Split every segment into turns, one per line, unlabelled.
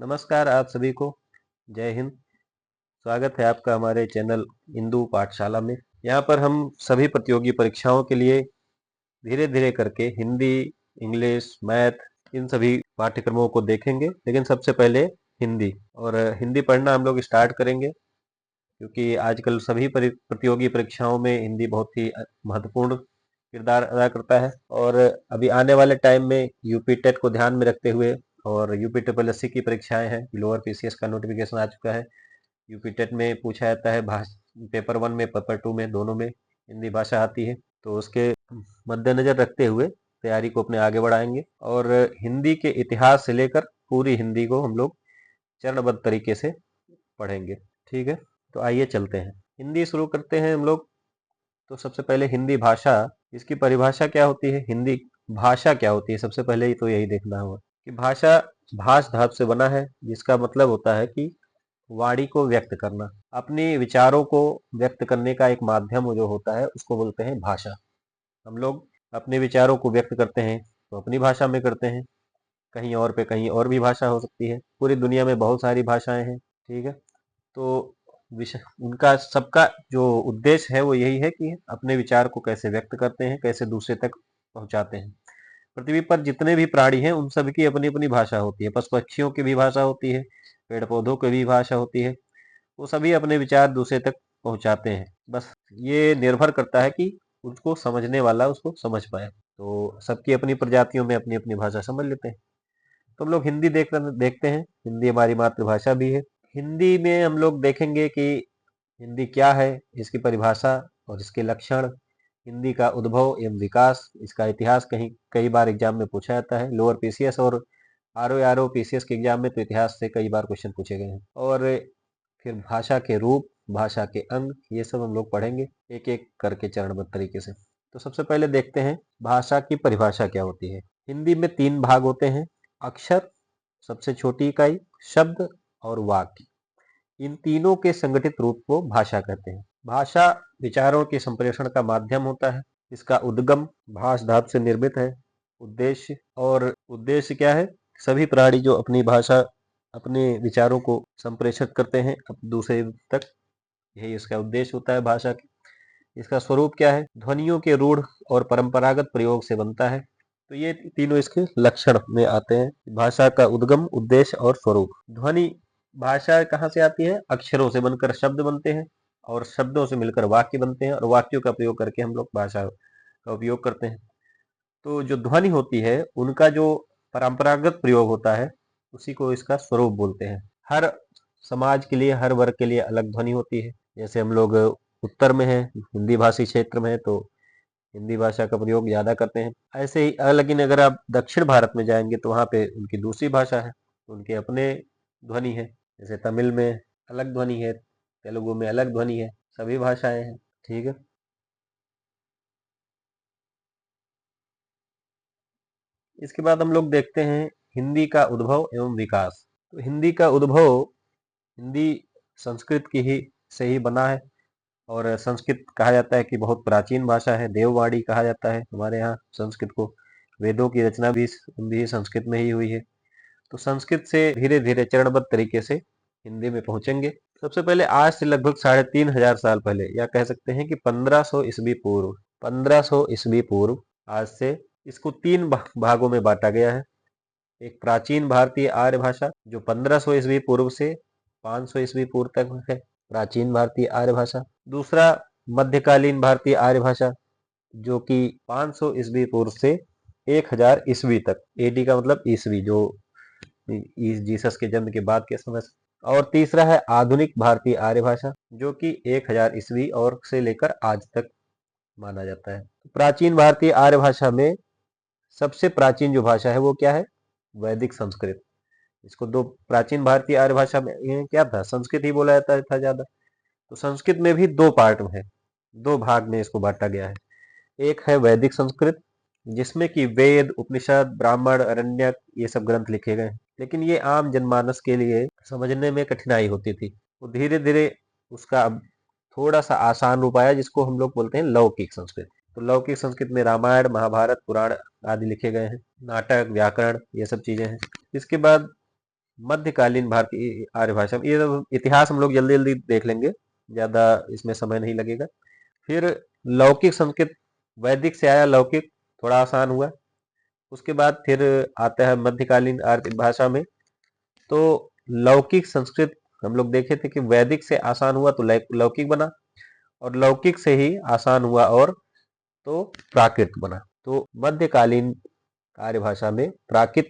नमस्कार आप सभी को। जय हिंद। स्वागत है आपका हमारे चैनल इंदू पाठशाला में। यहाँ पर हम सभी प्रतियोगी परीक्षाओं के लिए धीरे धीरे करके हिंदी, इंग्लिश, मैथ इन सभी पाठ्यक्रमों को देखेंगे। लेकिन सबसे पहले हिंदी और हिंदी पढ़ना हम लोग स्टार्ट करेंगे, क्योंकि आजकल सभी प्रतियोगी परीक्षाओं में हिंदी बहुत ही महत्वपूर्ण किरदार अदा करता है। और अभी आने वाले टाइम में यूपी टेट को ध्यान में रखते हुए और यूपी ट्रिपल एससी की परीक्षाएं हैं, लोअर पीसीएस का नोटिफिकेशन आ चुका है। यूपी टेट में पूछा जाता है पेपर 1 में, पेपर 2 में, दोनों में हिंदी भाषा आती है। तो उसके मद्देनजर रखते हुए तैयारी को अपने आगे बढ़ाएंगे और हिंदी के इतिहास से लेकर पूरी हिंदी को हम लोग चरणबद्ध तरीके से पढ़ेंगे। ठीक है, तो आइए चलते हैं, हिंदी शुरू करते हैं हम लोग। तो सबसे पहले हिंदी भाषा, इसकी परिभाषा क्या होती है, हिंदी भाषा क्या होती है, सबसे पहले ही तो यही देखना होगा कि भाषा भाष धातु से बना है, जिसका मतलब होता है कि वाणी को व्यक्त करना, अपने विचारों को व्यक्त करने का एक माध्यम जो होता है उसको बोलते हैं भाषा। हम लोग अपने विचारों को व्यक्त करते हैं तो अपनी भाषा में करते हैं, कहीं और पे कहीं और भी भाषा हो सकती है। पूरी दुनिया में बहुत सारी भाषाएं हैं। ठीक है, तो विषय उनका सबका जो उद्देश्य है वो यही है कि अपने विचार को कैसे व्यक्त करते हैं, कैसे दूसरे तक पहुंचाते हैं। पृथ्वी पर जितने भी प्राणी हैं उन सबकी अपनी अपनी भाषा होती है। पशु पक्षियों की भी भाषा होती है, पेड़ पौधों की भी भाषा होती है। वो सभी अपने विचार दूसरे तक पहुंचाते हैं। बस ये निर्भर करता है कि उसको समझने वाला उसको समझ पाए। तो सबकी अपनी प्रजातियों में अपनी अपनी भाषा समझ लेते हैं। तो हम लोग हिंदी देखते हैं। हिंदी हमारी मातृभाषा भी है। हिंदी में हम लोग देखेंगे कि हिंदी क्या है, इसकी परिभाषा और इसके लक्षण, हिंदी का उद्भव एवं विकास, इसका इतिहास कहीं कई बार एग्जाम में पूछा जाता है। लोअर पीसीएस और आरओ पीसीएस के एग्जाम में तो इतिहास से कई बार क्वेश्चन पूछे गए हैं। और फिर भाषा के रूप, भाषा के अंग, ये सब हम लोग पढ़ेंगे एक एक करके चरणबद्ध तरीके से। तो सबसे पहले देखते हैं भाषा की परिभाषा क्या होती है। हिंदी में 3 भाग होते हैं, अक्षर सबसे छोटी इकाई, शब्द और वाक्य। इन तीनों के संगठित रूप को भाषा कहते हैं। भाषा विचारों के संप्रेषण का माध्यम होता है। इसका उद्गम भाष धातु से निर्मित है। उद्देश्य, और उद्देश्य क्या है, सभी प्राणी जो अपनी भाषा, अपने विचारों को संप्रेषित करते हैं अब दूसरे तक, यही इसका उद्देश्य होता है भाषा की। इसका स्वरूप क्या है, ध्वनियों के रूढ़ और परंपरागत प्रयोग से बनता है। तो ये तीनों इसके लक्षण में आते हैं, भाषा का उद्गम, उद्देश्य और स्वरूप। ध्वनि, भाषा कहाँ से आती है, अक्षरों से बनकर शब्द बनते हैं और शब्दों से मिलकर वाक्य बनते हैं और वाक्यों का प्रयोग करके हम लोग भाषा का उपयोग करते हैं। तो जो ध्वनि होती है उनका जो परंपरागत प्रयोग होता है उसी को इसका स्वरूप बोलते हैं। हर समाज के लिए, हर वर्ग के लिए अलग ध्वनि होती है। जैसे हम लोग उत्तर में हैं, हिंदी भाषी क्षेत्र में है, तो हिंदी भाषा का प्रयोग ज्यादा करते हैं। ऐसे ही लेकिन अगर आप दक्षिण भारत में जाएंगे तो वहाँ पे उनकी दूसरी भाषा है, उनके अपने ध्वनि है। जैसे तमिल में अलग ध्वनि है, तेलुगु में अलग ध्वनि है, सभी भाषाएं हैं। ठीक है, इसके बाद हम लोग देखते हैं हिंदी का उद्भव एवं विकास। तो हिंदी का उद्भव, हिंदी संस्कृत की ही से ही बना है और संस्कृत कहा जाता है कि बहुत प्राचीन भाषा है। देववाणी कहा जाता है हमारे यहाँ संस्कृत को। वेदों की रचना भी संस्कृत में ही हुई है। तो संस्कृत से धीरे धीरे चरणबद्ध तरीके से हिंदी में पहुंचेंगे। सबसे पहले आज से लगभग 3,500 साल पहले, या कह सकते हैं कि 1500 ईस्वी पूर्व, 1500 ईस्वी पूर्व आज से इसको 3 भागों में बांटा गया है। एक प्राचीन भारतीय आर्य भाषा जो 1500 ईस्वी पूर्व से 500 ईस्वी पूर्व तक है, प्राचीन भारतीय आर्य भाषा। दूसरा मध्यकालीन भारतीय आर्य भाषा जो कि 500 ईस्वी पूर्व से 1000 ईस्वी तक, एडी का मतलब ईस्वी, जो जीसस के जन्म के बाद के समय से। और तीसरा है आधुनिक भारतीय आर्य भाषा जो कि 1000 ईस्वी और से लेकर आज तक माना जाता है। प्राचीन भारतीय आर्य भाषा में सबसे प्राचीन जो भाषा है वो क्या है, वैदिक संस्कृत। इसको दो, प्राचीन भारतीय आर्य भाषा में ये क्या था, संस्कृत ही बोला जाता था ज्यादा। तो संस्कृत में भी 2 पार्ट में है, 2 भाग में इसको बांटा गया है। एक है वैदिक संस्कृत जिसमें कि वेद, उपनिषद, ब्राह्मण, अरण्यक ये सब ग्रंथ लिखे गए हैं। लेकिन ये आम जनमानस के लिए समझने में कठिनाई होती थी। तो धीरे धीरे उसका अब थोड़ा सा आसान रूप आया जिसको हम लोग बोलते हैं लौकिक संस्कृत। तो लौकिक संस्कृत में रामायण, महाभारत, पुराण आदि लिखे गए हैं, नाटक, व्याकरण ये सब चीजें हैं। इसके बाद मध्यकालीन भारतीय आर्य भाषा में, ये तो इतिहास हम लोग जल्दी जल्दी देख लेंगे, ज्यादा इसमें समय नहीं लगेगा। फिर लौकिक संस्कृत, वैदिक से आया लौकिक, थोड़ा आसान हुआ। उसके बाद फिर आता है मध्यकालीन आर्य भाषा में, तो लौकिक संस्कृत हम लोग देखे थे कि वैदिक से आसान हुआ तो लौकिक बना, और लौकिक से ही आसान हुआ और तो प्राकृत बना। तो मध्यकालीन आर्य भाषा में प्राकृत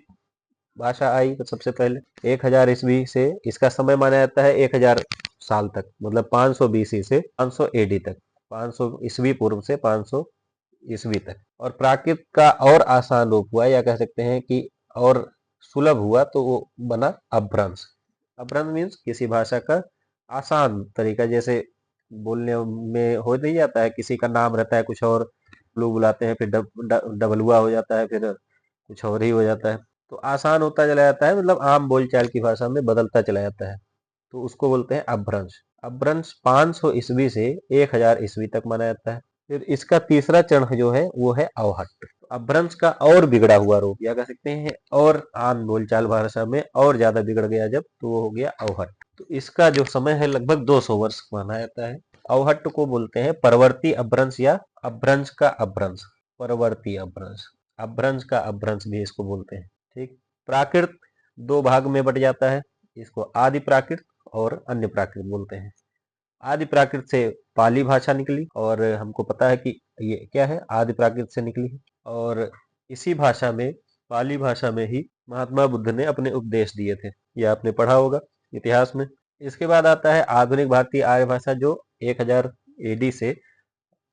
भाषा आई तो सबसे पहले 1000 ईस्वी से, इसका समय माना जाता है 1000 साल तक, मतलब 500 बीसी से 500 एडी तक, 500 ईस्वी पूर्व से 500 ईस्वी तक। और प्राकृत का और आसान रूप हुआ, या कह सकते हैं कि और सुलभ हुआ, तो वो बना अपभ्रंश। अपभ्रंश मीन्स किसी भाषा का आसान तरीका, जैसे बोलने में हो नहीं जाता है, किसी का नाम रहता है कुछ और, ब्लू बुलाते हैं, फिर डबलुआ हो जाता है, फिर कुछ और ही हो जाता है, तो आसान होता चला जाता है, मतलब आम बोलचाल की भाषा में बदलता चला जाता है, तो उसको बोलते हैं अपभ्रंश। अपभ्रंश 500 ईस्वी से 1000 ईस्वी तक माना जाता है। फिर इसका तीसरा चरण जो है वो है अवहट्ट। अपभ्रंश का और बिगड़ा हुआ रूप, या कह सकते हैं और आम बोलचाल भाषा में और ज्यादा बिगड़ गया जब, तो वो हो गया अवहट्ट। तो इसका जो समय है लगभग 200 वर्ष माना जाता है। अवहट्ट को बोलते हैं परवर्ती अपभ्रंश या अपभ्रंश का अपभ्रंश, परवर्ती अपभ्रंश, अपभ्रंश का अपभ्रंश भी इसको बोलते हैं। ठीक। प्राकृत 2 भाग में बट जाता है, इसको आदि प्राकृत और अन्य प्राकृत बोलते हैं। आदि प्राकृत से पाली भाषा निकली, और हमको पता है कि ये क्या है, आदि प्राकृत से निकली है, और इसी भाषा में, पाली भाषा में ही महात्मा बुद्ध ने अपने उपदेश दिए थे, ये आपने पढ़ा होगा इतिहास में। इसके बाद आता है आधुनिक भारतीय आर्य भाषा, जो 1000 एडी से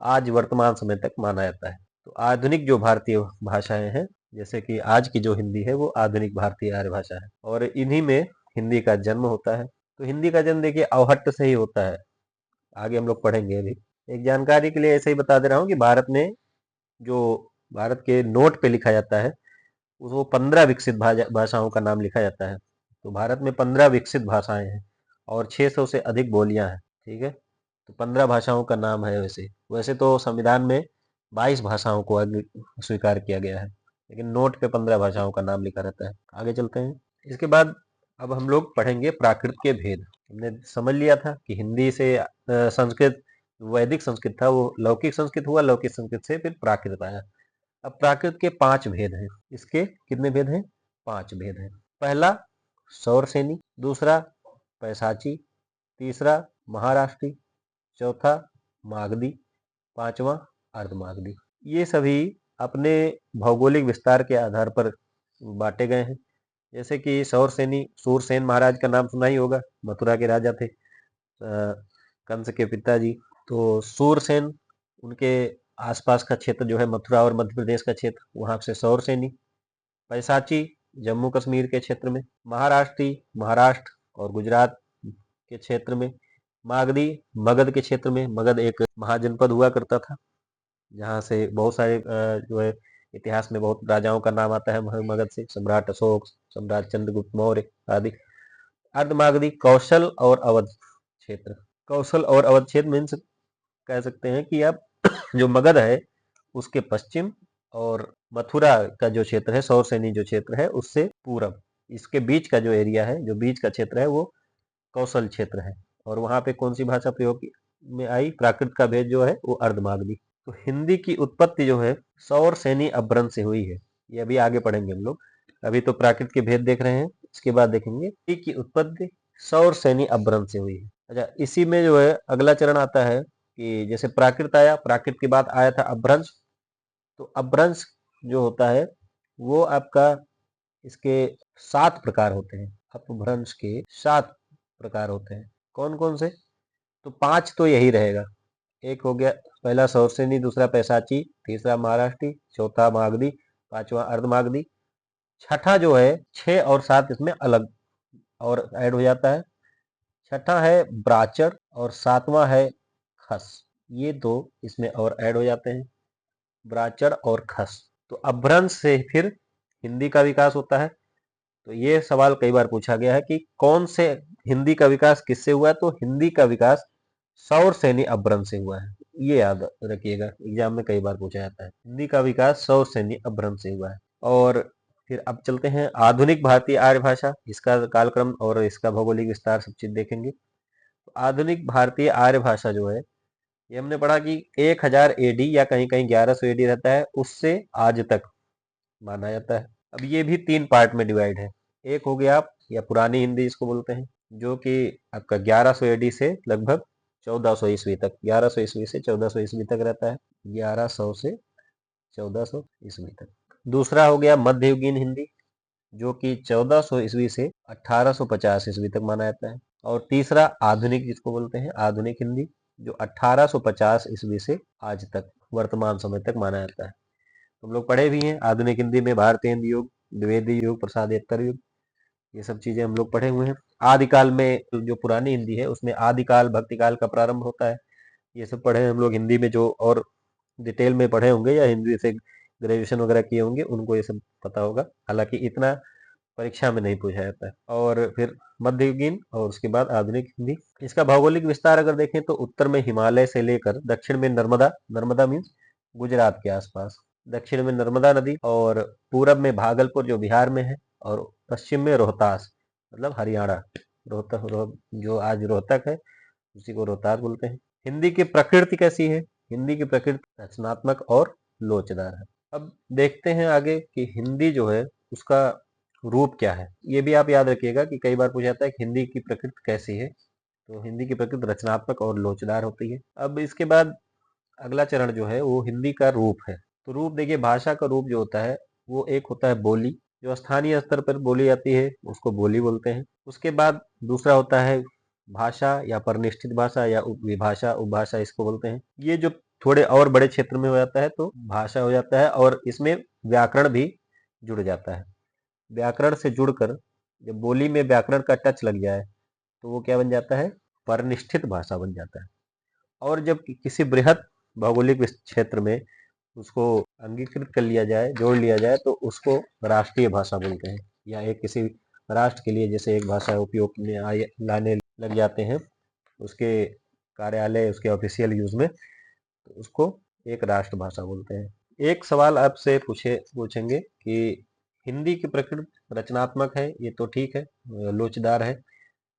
आज वर्तमान समय तक माना जाता है। तो आधुनिक जो भारतीय भाषाएं हैं, जैसे कि आज की जो हिंदी है, वो आधुनिक भारतीय आर्य भाषा है, और इन्हीं में हिंदी का जन्म होता है। तो हिंदी का जन्म देखिए अवहट्ट से ही होता है, आगे हम लोग पढ़ेंगे। अभी एक जानकारी के लिए ऐसे ही बता दे रहा हूँ कि भारत में जो भारत के नोट पे लिखा जाता है, वो 15 विकसित भाषाओं का नाम लिखा जाता है। तो भारत में 15 विकसित भाषाएं हैं और 600 से अधिक बोलियां हैं। ठीक है, तो 15 भाषाओं का नाम है। वैसे वैसे तो संविधान में 22 भाषाओं को स्वीकार किया गया है, लेकिन नोट पे 15 भाषाओं का नाम लिखा रहता है। आगे चलते हैं। इसके बाद अब हम लोग पढ़ेंगे प्राकृत के भेद। हमने समझ लिया था कि हिंदी से संस्कृत, वैदिक संस्कृत था, वो लौकिक संस्कृत हुआ, लौकिक संस्कृत से फिर प्राकृत आया। अब प्राकृत के 5 भेद हैं। इसके कितने भेद हैं? 5 भेद हैं। पहला सौरसेनी, दूसरा पैसाची, तीसरा महाराष्ट्री, चौथा मागधी, पांचवा अर्धमागधी। ये सभी अपने भौगोलिक विस्तार के आधार पर बांटे गए हैं। जैसे कि सौरसेनी, सूरसेन महाराज का नाम सुना ही होगा, मथुरा के राजा थे, कंस के पिताजी। तो सूरसेन, उनके आसपास का क्षेत्र जो है मथुरा और मध्य प्रदेश का क्षेत्र, वहां से सौरसेनी। पैसाची जम्मू कश्मीर के क्षेत्र में। महाराष्ट्री महाराष्ट्र और गुजरात के क्षेत्र में। मागधी मगध के क्षेत्र में। मगध एक महाजनपद हुआ करता था, जहाँ से बहुत सारे जो है इतिहास में बहुत राजाओं का नाम आता है मगध से, सम्राट अशोक, सम्राट चंद्रगुप्त मौर्य आदि। अर्धमागधी कौशल और अवध क्षेत्र। कौशल और अवध क्षेत्र मीन्स कह सकते हैं कि आप जो मगध है उसके पश्चिम, और मथुरा का जो क्षेत्र है, सौरसेनी जो क्षेत्र है, उससे पूरब, इसके बीच का जो एरिया है, जो बीच का क्षेत्र है, वो कौशल क्षेत्र है। और वहां पे कौन सी भाषा प्रयोग में आई? प्राकृत का भेद जो है वो अर्धमागधी। तो हिंदी की उत्पत्ति जो है सौरसेनी अपभ्रंश से हुई है, ये अभी आगे पढ़ेंगे हम लोग। अभी तो प्राकृत के भेद देख रहे हैं, इसके बाद देखेंगे हिंदी की उत्पत्ति सौरसेनी अपभ्रंश से हुई है। अच्छा, इसी में जो है अगला चरण आता है कि जैसे प्राकृत आया, प्राकृत के बाद आया था अपभ्रंश। तो अपभ्रंश जो होता है वो आपका, इसके 7 प्रकार होते हैं। अपभ्रंश के 7 प्रकार होते हैं। कौन कौन से? तो 5 तो यही रहेगा। एक हो गया पहला सौरसेनी, दूसरा पैसाची, तीसरा महाराष्ट्री, चौथा मागधी, पांचवा अर्धमागधी। छठा जो है 6 और 7 इसमें अलग और ऐड हो जाता है। छठा है ब्राचर और 7वां है खस। ये दो इसमें और ऐड हो जाते हैं, ब्राचर और खस। तो अपभ्रंश से फिर हिंदी का विकास होता है। तो ये सवाल कई बार पूछा गया है कि कौन से हिंदी का विकास किससे हुआ है? तो हिंदी का विकास सौरसेनी अपभ्रंश से हुआ है। ये याद रखिएगा, एग्जाम में कई बार पूछा जाता है। हिंदी का विकास सौरसेनी अपभ्रंश से हुआ है। और फिर अब चलते हैं आधुनिक भारतीय आर्य भाषा, इसका कालक्रम और इसका भौगोलिक विस्तार सब चीज देखेंगे। तो आधुनिक भारतीय आर्य भाषा जो है, ये हमने पढ़ा कि 1000 एडी या कहीं कहीं 1100 एडी रहता है, उससे आज तक माना जाता है। अब ये भी 3 पार्ट में डिवाइड है। एक हो गया आप या पुरानी हिंदी जिसको बोलते हैं, जो कि आपका 1100 एडी से लगभग 1400 ईस्वी तक, 1100 ईस्वी से 1400 ईस्वी तक रहता है, 1100 से 1400 ईस्वी तक। दूसरा हो गया मध्ययुगीन हिंदी, जो कि 1400 ईस्वी से 1850 ईस्वी तक माना जाता है। और तीसरा आधुनिक जिसको बोलते हैं, आधुनिक हिंदी, जो 1850 ईस्वी से आज तक वर्तमान समय तक माना जाता है। हम लोग पढ़े भी हैं आधुनिक हिंदी में भारतीय हिंदी युग, द्विवेदी युग, प्रसादेत्तर युग, ये सब चीजें हम लोग पढ़े हुए हैं। आदिकाल में जो पुरानी हिंदी है उसमें आदिकाल भक्तिकाल का प्रारंभ होता है, ये सब पढ़े हैं हम लोग हिंदी में, जो और डिटेल में पढ़े होंगे या हिंदी से ग्रेजुएशन वगैरह किए होंगे उनको ये सब पता होगा, हालांकि इतना परीक्षा में नहीं पूछा जाता है। और फिर मध्ययुगीन और उसके बाद आधुनिक हिंदी। इसका भौगोलिक विस्तार अगर देखें तो उत्तर में हिमालय से लेकर दक्षिण में नर्मदा, नर्मदा मीन्स गुजरात के आसपास, दक्षिण में नर्मदा नदी, और पूरब में भागलपुर जो बिहार में है, और पश्चिम में रोहतास मतलब हरियाणा, जो आज रोहतक है उसी को रोहतास बोलते हैं। हिंदी की प्रकृति कैसी है? हिंदी की प्रकृति रचनात्मक और लोचदार है। अब देखते हैं आगे कि हिंदी जो है उसका रूप क्या है। ये भी आप याद रखिएगा कि कई बार पूछा जाता है कि हिंदी की प्रकृति कैसी है, तो हिंदी की प्रकृति रचनात्मक और लोचदार होती है। अब इसके बाद अगला चरण जो है वो हिंदी का रूप है। तो रूप देखिए, भाषा का रूप जो होता है वो एक होता है बोली, जो स्थानीय स्तर पर बोली जाती है उसको बोली बोलते हैं। उसके बाद दूसरा होता है भाषा या परिनिष्ठित भाषा या उपविभाषा, उपभाषा इसको बोलते हैं। ये जो थोड़े और बड़े क्षेत्र में हो जाता है तो भाषा हो जाता है, और इसमें व्याकरण भी जुड़ जाता है। व्याकरण से जुड़कर जब बोली में व्याकरण का टच लग जाए तो वो क्या बन जाता है? परिनिष्ठित भाषा बन जाता है। और जब किसी बृहद भौगोलिक क्षेत्र में उसको अंगीकृत कर लिया जाए, जोड़ लिया जाए, तो उसको राष्ट्रीय भाषा बोलते हैं। या एक किसी राष्ट्र के लिए जैसे एक भाषा उपयोग में लाने लग जाते हैं उसके कार्यालय, उसके ऑफिशियल यूज में, तो उसको एक राष्ट्रभाषा बोलते हैं। एक सवाल आपसे पूछेंगे कि हिंदी की प्रकृति रचनात्मक है, ये तो ठीक है, लोचदार है,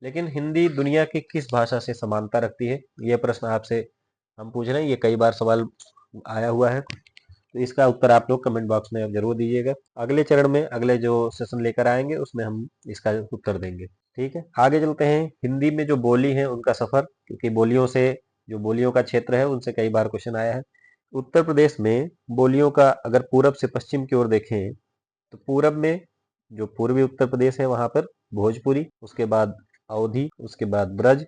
लेकिन हिंदी दुनिया की किस भाषा से समानता रखती है? ये प्रश्न आपसे हम पूछ रहे हैं, ये कई बार सवाल आया हुआ है, तो इसका उत्तर आप लोग कमेंट बॉक्स में जरूर दीजिएगा। अगले चरण में, अगले जो सेशन लेकर आएंगे उसमें हम इसका उत्तर देंगे। ठीक है, आगे चलते हैं। हिंदी में जो बोली है उनका सफर, क्योंकि बोलियों से, जो बोलियों का क्षेत्र है उनसे कई बार क्वेश्चन आया है। उत्तर प्रदेश में बोलियों का अगर पूरब से पश्चिम की ओर देखें तो पूरब में जो पूर्वी उत्तर प्रदेश है वहां पर भोजपुरी, उसके बाद अवधी, उसके बाद ब्रज,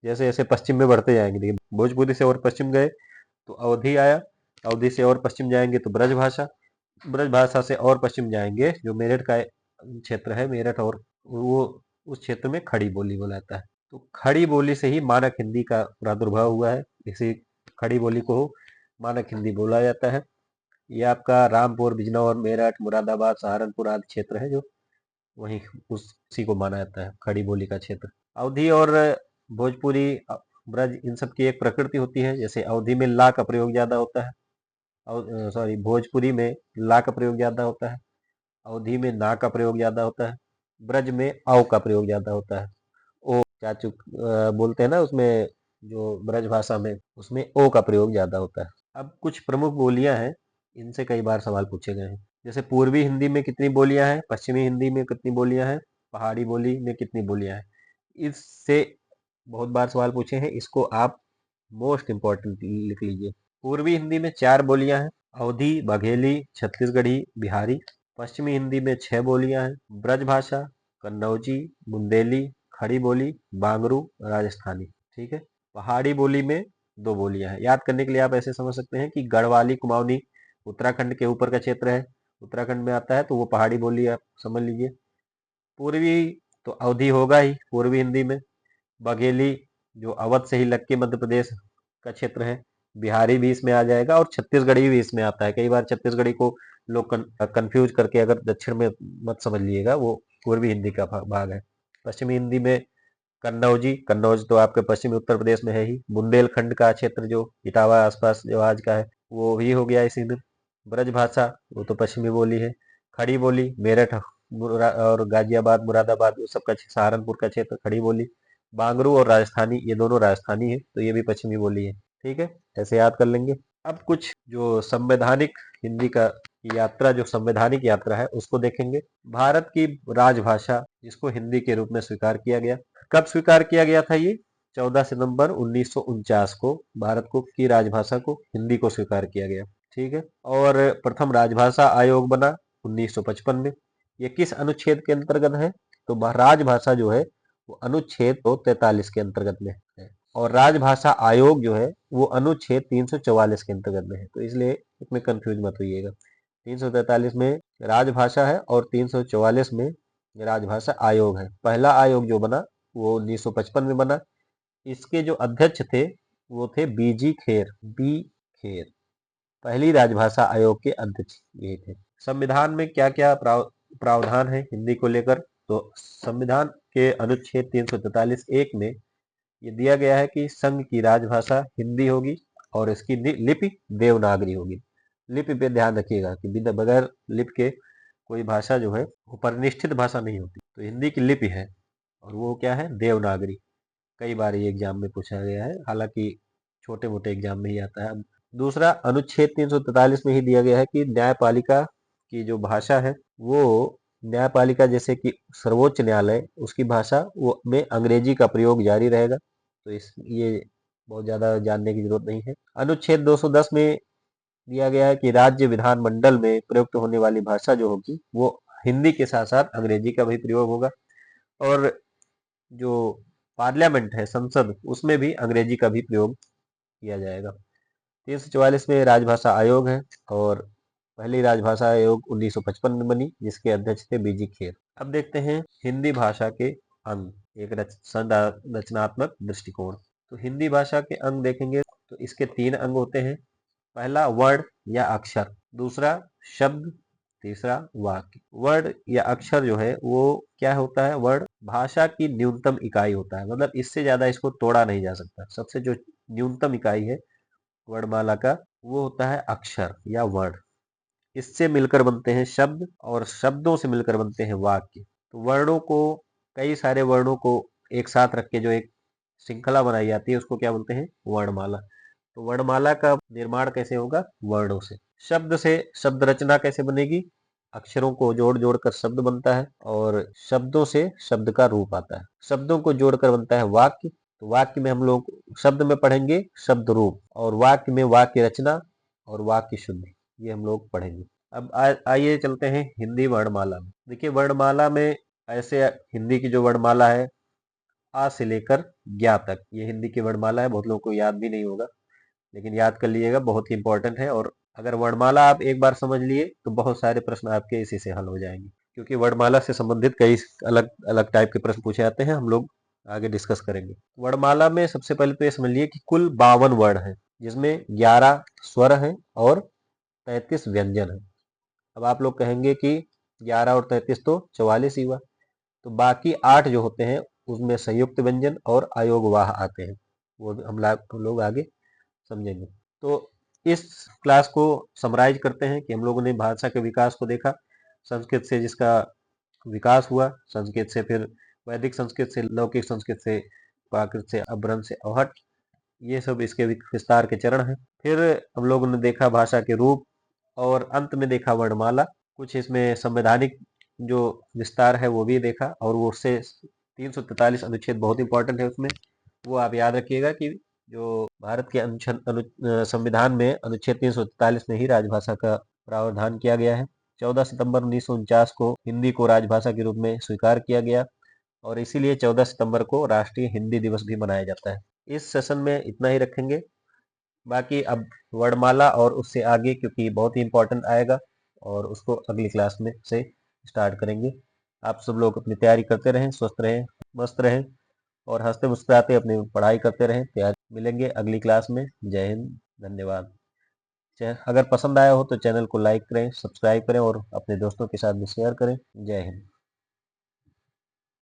जैसे जैसे पश्चिम में बढ़ते जाएंगे, देखिए भोजपुरी से और पश्चिम गए तो अवधी आया, अवधी से और पश्चिम जाएंगे तो ब्रज भाषा, ब्रज भाषा से और पश्चिम जाएंगे जो मेरठ का क्षेत्र है, मेरठ, और वो उस क्षेत्र में खड़ी बोली बोला जाता है। तो खड़ी बोली से ही मानक हिंदी का प्रादुर्भाव हुआ है, इसी खड़ी बोली को मानक हिंदी बोला जाता है। ये आपका रामपुर, बिजनौर, मेरठ, मुरादाबाद, सहारनपुर आदि क्षेत्र है जो वहीं उसी को माना जाता है खड़ी बोली का क्षेत्र। अवधी और भोजपुरी, ब्रज, इन सब की एक प्रकृति होती है। जैसे अवधी में ला का प्रयोग ज्यादा होता है, सॉरी, भोजपुरी में ला का प्रयोग ज्यादा होता है, अवधी में ना का प्रयोग ज्यादा होता है, ब्रज में औ का प्रयोग ज्यादा होता है। ओ चाचू बोलते हैं ना उसमें, जो ब्रज भाषा में, उसमें ओ का प्रयोग ज्यादा होता है। अब कुछ प्रमुख बोलियां हैं, इनसे कई बार सवाल पूछे गए हैं। जैसे पूर्वी हिंदी में कितनी बोलियां हैं, पश्चिमी हिंदी में कितनी बोलियां हैं, पहाड़ी बोली में कितनी बोलियां हैं, इससे बहुत बार सवाल पूछे हैं। इसको आप मोस्ट इम्पोर्टेंट लिख लीजिए। पूर्वी हिंदी में 4 बोलियां हैं, अवधी, बघेली, छत्तीसगढ़ी, बिहारी। पश्चिमी हिंदी में 6 बोलियां हैं, ब्रज भाषा, कन्नौजी, बुंदेली, खड़ी बोली, बांगरू, राजस्थानी। ठीक है, पहाड़ी बोली में 2 बोलियां हैं। याद करने के लिए आप ऐसे समझ सकते हैं कि गढ़वाली, कुमाऊनी उत्तराखंड के ऊपर का क्षेत्र है, उत्तराखंड में आता है, तो वो पहाड़ी बोली आप समझ लीजिए। पूर्वी तो अवधी होगा ही पूर्वी हिंदी में, बघेली जो अवध से ही लग के मध्य प्रदेश का क्षेत्र है, बिहारी भी इसमें आ जाएगा, और छत्तीसगढ़ी भी इसमें आता है। कई बार छत्तीसगढ़ी को लोग कंफ्यूज करके अगर दक्षिण में मत समझ लीजिएगा, वो पूर्वी हिंदी का भाग है। पश्चिमी हिंदी में कन्नौजी, कन्नौज तो आपके पश्चिमी उत्तर प्रदेश में है ही, बुंदेलखंड का क्षेत्र जो इटावा आसपास जो आज का है वो भी हो गया इसी में। ब्रज भाषा वो तो पश्चिमी बोली है। खड़ी बोली, मेरठ और गाजियाबाद, मुरादाबाद, वो सबका सहारनपुर का क्षेत्र खड़ी बोली। बांगरू और राजस्थानी, ये दोनों राजस्थानी है, तो ये भी पश्चिमी बोली है। ठीक है, ऐसे याद कर लेंगे। अब कुछ जो संवैधानिक हिंदी का यात्रा, जो संवैधानिक यात्रा है उसको देखेंगे। भारत की राजभाषा जिसको हिंदी के रूप में स्वीकार किया गया, कब स्वीकार किया गया था ये? 14 सितंबर 1949 को भारत को की राजभाषा को, हिंदी को स्वीकार किया गया। ठीक है, और प्रथम राजभाषा आयोग बना 1955 में। ये किस अनुच्छेद के अंतर्गत है? तो राजभाषा जो है वो अनुच्छेद 243 के अंतर्गत में है, और राजभाषा आयोग जो है वो अनुच्छेद 344 के अंतर्गत में है। तो इसलिए इसमें कंफ्यूज मत होइएगा। 343 में राजभाषा है और 344 में राजभाषा आयोग है। पहला आयोग जो बना वो 1955 में बना। इसके जो अध्यक्ष थे वो थे बीजी खेर, बी खेर, पहली राजभाषा आयोग के अध्यक्ष ये थे। संविधान में क्या क्या प्रावधान है हिंदी को लेकर? तो संविधान के अनुच्छेद 343 एक में ये दिया गया है कि संघ की राजभाषा हिंदी होगी और इसकी लिपि देवनागरी होगी। लिपि पे ध्यान रखिएगा कि बगैर लिपि के कोई भाषा जो है वो परिनिष्ठित भाषा नहीं होती। तो हिंदी की लिपि है और वो क्या है? देवनागरी। कई बार ये एग्जाम में पूछा गया है, हालांकि छोटे मोटे एग्जाम में ही आता है। दूसरा, अनुच्छेद 343 में ही दिया गया है कि न्यायपालिका की जो भाषा है वो न्यायपालिका, जैसे कि सर्वोच्च न्यायालय, उसकी भाषा वो में अंग्रेजी का प्रयोग जारी रहेगा। तो ये बहुत ज्यादा जानने की जरूरत नहीं है। अनुच्छेद 210 में दिया गया है कि राज्य विधानमंडल में प्रयुक्त होने वाली भाषा जो होगी वो हिंदी के साथ साथ अंग्रेजी का भी प्रयोग होगा, और जो पार्लियामेंट है, संसद, उसमें भी अंग्रेजी का भी प्रयोग किया जाएगा। 344 में राजभाषा आयोग है, और पहली राजभाषा आयोग 1955 में बनी, जिसके अध्यक्ष थे बीजी खेर। अब देखते हैं हिंदी भाषा के अंग, एक रचनात्मक दृष्टिकोण। तो हिंदी भाषा के अंग देखेंगे तो इसके 3 अंग होते हैं। पहला वर्ण या अक्षर, दूसरा शब्द, तीसरा वाक्य। वर्ण या अक्षर जो है वो क्या होता है? वर्ण भाषा की न्यूनतम इकाई होता है, मतलब इससे ज्यादा इसको तोड़ा नहीं जा सकता। सबसे जो न्यूनतम इकाई है वर्णमाला का वो होता है अक्षर या वर्ण। इससे मिलकर बनते हैं शब्द, और शब्दों से मिलकर बनते हैं वाक्य। तो वर्णों को, कई सारे वर्णों को एक साथ रख के जो एक श्रृंखला बनाई जाती है उसको क्या बोलते हैं? वर्णमाला। तो वर्णमाला का निर्माण कैसे होगा? वर्णों से। शब्द से शब्द रचना कैसे बनेगी? अक्षरों को जोड़ जोड़ कर शब्द बनता है, और शब्दों से शब्द का रूप आता है। शब्दों को जोड़कर बनता है वाक्य। तो वाक्य में हम लोग शब्द में पढ़ेंगे शब्द रूप, और वाक्य में वाक्य रचना और वाक्य शुद्धि, ये हम लोग पढ़ेंगे। अब आइए चलते हैं हिंदी वर्णमाला में। देखिए वर्णमाला में ऐसे, हिंदी की जो वर्णमाला है आ से लेकर ज्ञा तक, ये हिंदी की वर्णमाला है। बहुत लोगों को याद भी नहीं होगा, लेकिन याद कर लीजिएगा, बहुत ही इंपॉर्टेंट है। और अगर वर्णमाला आप एक बार समझ लिए तो बहुत सारे प्रश्न आपके इसी से हल हो जाएंगे, क्योंकि वर्णमाला से संबंधित कई अलग अलग टाइप के प्रश्न पूछे जाते हैं, हम लोग आगे डिस्कस करेंगे। वर्णमाला में सबसे पहले तो ये समझ लिए कि कुल 52 वर्ण है, जिसमें 11 स्वर हैं और 33 व्यंजन है। अब आप लोग कहेंगे कि 11 और 33 तो 44 ही हुआ, तो बाकी 8 जो होते हैं उसमें संयुक्त व्यंजन और अयोगवाह आते हैं, वो हम लोग आगे समझेंगे। तो इस क्लास को समराइज करते हैं कि हम लोगों ने भाषा के विकास को देखा। संस्कृत से जिसका विकास हुआ, संस्कृत से फिर वैदिक संस्कृत से लौकिक संस्कृत से प्राकृत से अभ्रंश से अवहट, ये सब इसके विस्तार के चरण हैं। फिर हम लोगों ने देखा भाषा के रूप, और अंत में देखा वर्णमाला। कुछ इसमें संवैधानिक जो विस्तार है वो भी देखा, और वो उससे 343 अनुच्छेद बहुत इंपॉर्टेंट है उसमें, वो आप याद रखिएगा कि जो भारत के संविधान में अनुच्छेद 343 में ही राजभाषा का प्रावधान किया गया है। 14 सितंबर 1949 को हिंदी को राजभाषा के रूप में स्वीकार किया गया, और इसीलिए 14 सितंबर को राष्ट्रीय हिंदी दिवस भी मनाया जाता है। इस सेशन में इतना ही रखेंगे, बाकी अब वर्णमाला और उससे आगे, क्योंकि बहुत ही इंपॉर्टेंट आएगा, और उसको अगली क्लास में से स्टार्ट करेंगे। आप सब लोग अपनी तैयारी करते रहें, स्वस्थ रहें, मस्त रहें, और हंसते मुस्कुराते अपनी पढ़ाई करते रहें। तैयार मिलेंगे अगली क्लास में। जय हिंद, धन्यवाद। अगर पसंद आया हो तो चैनल को लाइक करें, सब्सक्राइब करें, और अपने दोस्तों के साथ भी शेयर करें। जय हिंद।